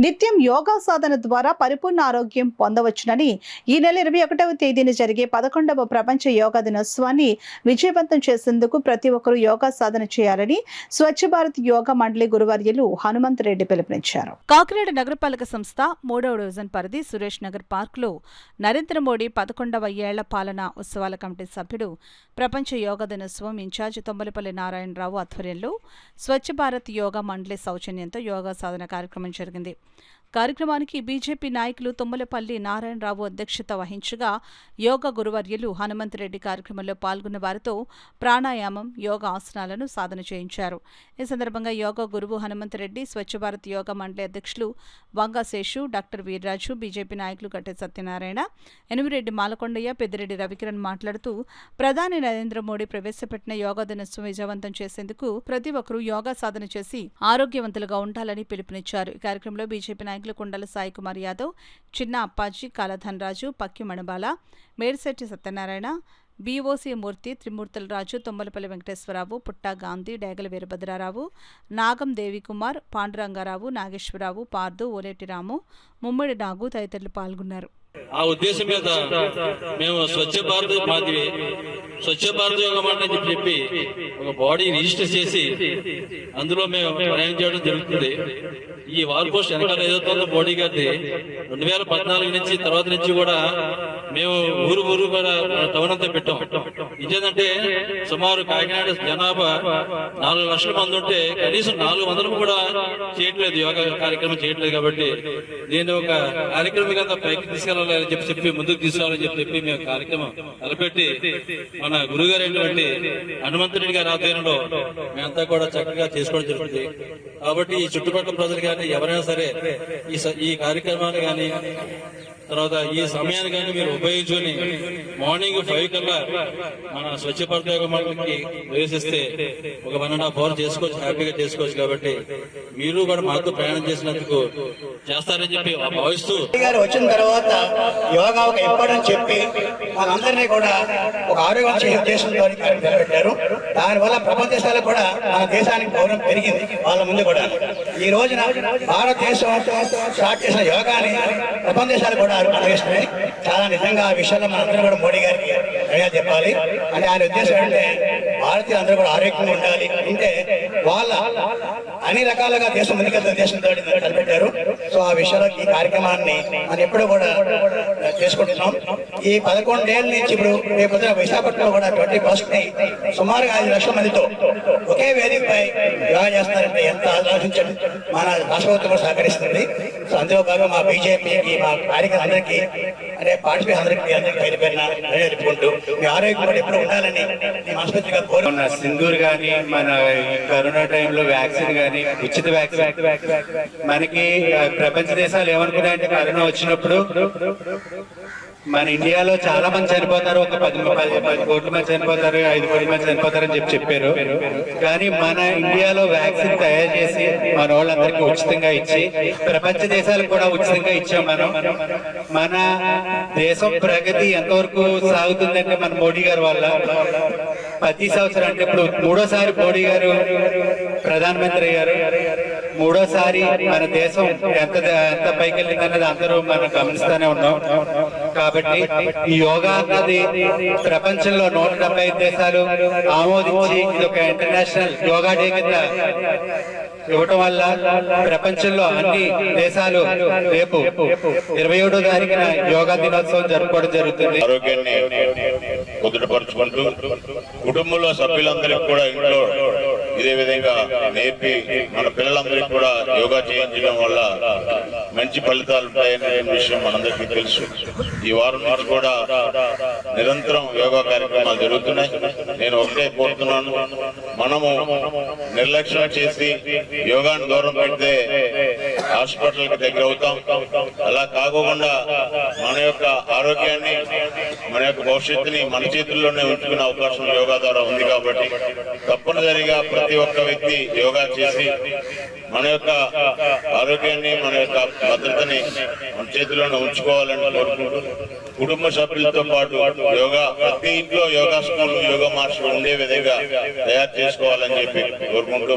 నిత్యం యోగా సాధన ద్వారా పరిపూర్ణ ఆరోగ్యం పొందవచ్చునని ఈ నెల 21వ తేదీన జరిగే 11వ ప్రపంచ యోగా దినోత్సవాన్ని విజయవంతం చేసేందుకు ప్రతి ఒక్కరూ యోగా సాధన చేయాలని స్వచ్ఛ భారత్ యోగా మండలి గురువర్యులు హనుమంత్ రెడ్డి పిలుపునిచ్చారు. కాకినాడ నగరపాలక సంస్థ 3వ డివిజన్ పరిధి సురేష్ నగర్ పార్కులో నరేంద్ర మోడీ 11వ ఏళ్ల పాలనా ఉత్సవాల కమిటీ సభ్యుడు ప్రపంచ యోగా దినోత్సవం ఇన్ఛార్జ్ తొమ్మలపల్లి నారాయణరావు ఆధ్వర్యంలో స్వచ్ఛ భారత్ యోగా మండలి సౌజన్యంతో యోగా సాధన కార్యక్రమం జరిగింది. కార్యక్రమానికి బీజేపీ నాయకులు తుమ్మలపల్లి నారాయణరావు అధ్యక్షత వహించగా యోగా గురువర్యులు హనుమంత్ రెడ్డి కార్యక్రమంలో పాల్గొన్న వారితో ప్రాణాయామం, యోగా ఆసనాలను సాధన చేయించారు. ఈ సందర్భంగా యోగా గురువు హనుమంత్ రెడ్డి, స్వచ్ఛ భారత్ యోగా మండలి అధ్యక్షులు వంగశేషు, డాక్టర్ వీర్రాజు, బీజేపీ నాయకులు గట్టె సత్యనారాయణ, ఎనిమిరెడ్డి మాలకొండయ్య, పెద్దిరెడ్డి రవికిరణ్ మాట్లాడుతూ ప్రధాని నరేంద్ర మోడీ ప్రవేశపెట్టిన యోగా దినోత్సవం విజయవంతం చేసేందుకు ప్రతి ఒక్కరూ యోగా సాధన చేసి ఆరోగ్యవంతులుగా ఉండాలని పిలుపునిచ్చారు. ఈ కార్యక్రమంలో బీజేపీ నాయకులు కుండల సాయి కుమార్ యాదవ్, చిన్న అప్పాజీ, కాలధన్ రాజు, పక్కి మణబాల, మేడిశెట్టి సత్యనారాయణ, బీఓసీ మూర్తి, త్రిమూర్తుల రాజు, తొమ్మలపల్లి వెంకటేశ్వరరావు, పుట్టా గాంధీ, డేగల వీరభద్రారావు, నాగం దేవికుమార్, పాండురంగారావు, నాగేశ్వరరావు, పార్దు, ఓలేటి రాము, ముమ్మడి నాగు తదితరులు పాల్గొన్నారు. ఆ ఉద్దేశం మీద మేము స్వచ్ఛ భారత్ యోగా మండలి అని చెప్పి ఒక బాడీ రిజిస్టర్ చేసి అందులో మేము ప్రయాణం చేయడం జరుగుతుంది. ఈ వాల్ పోస్ట్ వెనకాల ఏదైతుందో బాడీ గారిది 2014 నుంచి తర్వాత నుంచి కూడా మేము ఊరు కూడా టౌన్ అంతా పెట్టాం. ఇదేంటంటే సుమారు కాకినాడ జనాభా 4 లక్షల మంది ఉంటే కనీసం 400 కూడా చేయట్లేదు, యోగా కార్యక్రమం చేయట్లేదు. కాబట్టి నేను ఒక కార్యక్రమం కింద పైకి తీసుకెళ్ళాలని చెప్పి ముందుకు తీసుకురావాలని చెప్పి మేము కార్యక్రమం తలపెట్టి మన గురుగారు అయినటువంటి హనుమంత్ రెడ్డి గారి ఆధ్వర్యంలో మేమంతా కూడా చక్కగా చేసుకోవడం జరుగుతుంది. కాబట్టి ఈ చుట్టుపక్కల ప్రజలు కానీ ఎవరైనా సరే ఈ కార్యక్రమాన్ని కానీ తర్వాత ఈ సమయాన్ని కానీ మీరు ఉపయోగించుకొని మార్నింగ్ 5 కల్లా మన స్వచ్ఛ భారత్ యోగా మండలికి ప్రవేశిస్తే ఒక 1.5 అవర్ చేసుకోవచ్చు, హ్యాపీగా చేసుకోవచ్చు. కాబట్టి మీరు కూడా మాతో ప్రయాణం చేసినందుకు చేస్తారని చెప్పి భావిస్తూ వచ్చిన తర్వాత యోగా ఒక ఇంపార్టెంట్ చెప్పి మనందరినీ కూడా ఒక ఆరోగ్య ఉద్దేశంతో నిలబెట్టారు. దానివల్ల ప్రపంచ దేశాలకు కూడా మన దేశానికి గౌరవం పెరిగింది. వాళ్ళ ముందు కూడా ఈ రోజున భారతదేశం స్టార్ట్ చేసిన యోగాని ప్రపంచ దేశాలు కూడా అలగిస్తున్నాయి. చాలా నిజంగా ఆ విషయంలో మనందరూ కూడా మోడీ గారికి ధన్యవాదాలు చెప్పాలి. అంటే ఆయన ఉద్దేశం ఏంటంటే భారతీయులందరూ కూడా ఆరోగ్యంగా ఉండాలి అంటే వాళ్ళ అన్ని రకాలుగా దేశం ముందుకెళ్తున్న దేశంతో నిలబెట్టారు. సో ఆ విషయంలో ఈ కార్యక్రమాన్ని మనం ఎప్పుడు కూడా చేసుకుంటున్నాం. ఈ 11 ఏళ్ళ నుంచి ఇప్పుడు రేపు విశాఖపట్నంలో కూడా 21st సుమారుగా 5 లక్షల మందితో ఒకే వేదికపై యోగా చేస్తున్నారంటే ఎంత ఆలోచించండి. మన రాష్ట్ర ప్రభుత్వం కూడా సహకరిస్తుంది. సో అందులో భాగంగా మా బీజేపీకి, మా కార్యక్రమం అందరికీ అంటే పార్టీ అందరికీ పేరున చెప్పుకుంటూ మీ ఆరోగ్యం కూడా ఎప్పుడు ఉండాలని మనస్ఫూర్తిగా కోరుకున్నా. సింధూర్ గానీ, మన కరోనా టైంలో వ్యాక్సిన్ గానీ, ఉచిత వ్యాక్సిన్ మనకి ప్రపంచ దేశాలు ఏమనుకున్నాయంటే కరోనా వచ్చినప్పుడు మన ఇండియాలో చాలా మంది చనిపోతారు, ఒక 10 కోట్ల మంది చనిపోతారు, 5 కోట్ల మంది చనిపోతారని చెప్పారు. కానీ మన ఇండియాలో వ్యాక్సిన్ తయారు చేసి మన వాళ్ళందరికీ ఉచితంగా ఇచ్చి ప్రపంచ దేశాలకు కూడా ఉచితంగా ఇచ్చాం. మన దేశం ప్రగతి ఎంతవరకు సాగుతుందంటే మన మోడీ గారి వల్ల. ప్రతి సంవత్సరం అంటే ఇప్పుడు 3వ మోడీ గారు ప్రధానమంత్రి అయ్యారు. 3వ మన దేశం ఎంత పైకి వెళ్ళిందన్నది అందరూ మనం గమనిస్తూనే ఉన్నాం. కాబట్టి ఈ యోగా అన్నది ప్రపంచంలో 175 దేశాలు ఆమోదించి ఇది ఒక ఇంటర్నేషనల్ యోగా డే కింద ఇవ్వటం వల్ల ప్రపంచంలో అన్ని దేశాలు రేపు 27వ తారీఖున యోగా దినోత్సవం జరుపుకోవడం జరుగుతుంది. ఆరోగ్యాన్ని కుదుటపరుచుకుంటూ కుటుంబంలో సభ్యులందరికీ కూడా ఇంట్లో ఇదే విధంగా నేర్పి మన పిల్లలందరికీ కూడా యోగా చేయించడం వల్ల మంచి ఫలితాలు ఉంటాయనే విషయం మనందరికీ తెలుసు. ఈ వారం నుంచి కూడా నిరంతరం యోగా కార్యక్రమాలు జరుగుతున్నాయి. నేను ఒకటే కోరుతున్నాను, మనము నిర్లక్ష్యం చేసి యోగాను దూరం పెడితే హాస్పిటల్కి దగ్గర అవుతాం. అలా కాకుండా మన యొక్క ఆరోగ్యాన్ని, మన యొక్క భవిష్యత్తుని మన చేతుల్లోనే ఉంచుకునే అవకాశం యోగా ద్వారా ఉంది. కాబట్టి తప్పనిసరిగా ప్రతి ఒక్క వ్యక్తి యోగా చేసి మన యొక్క ఆరోగ్యాన్ని, మన యొక్క భద్రతని మన చేతిలోనే ఉంచుకోవాలని కోరుకుంటూ కుటుంబ సభ్యులతో పాటు యోగా ప్రతి ఇంట్లో యోగా స్కూల్, యోగా మాస్టర్లు ఉండే విధంగా తయారు చేసుకోవాలని చెప్పి కోరుకుంటూ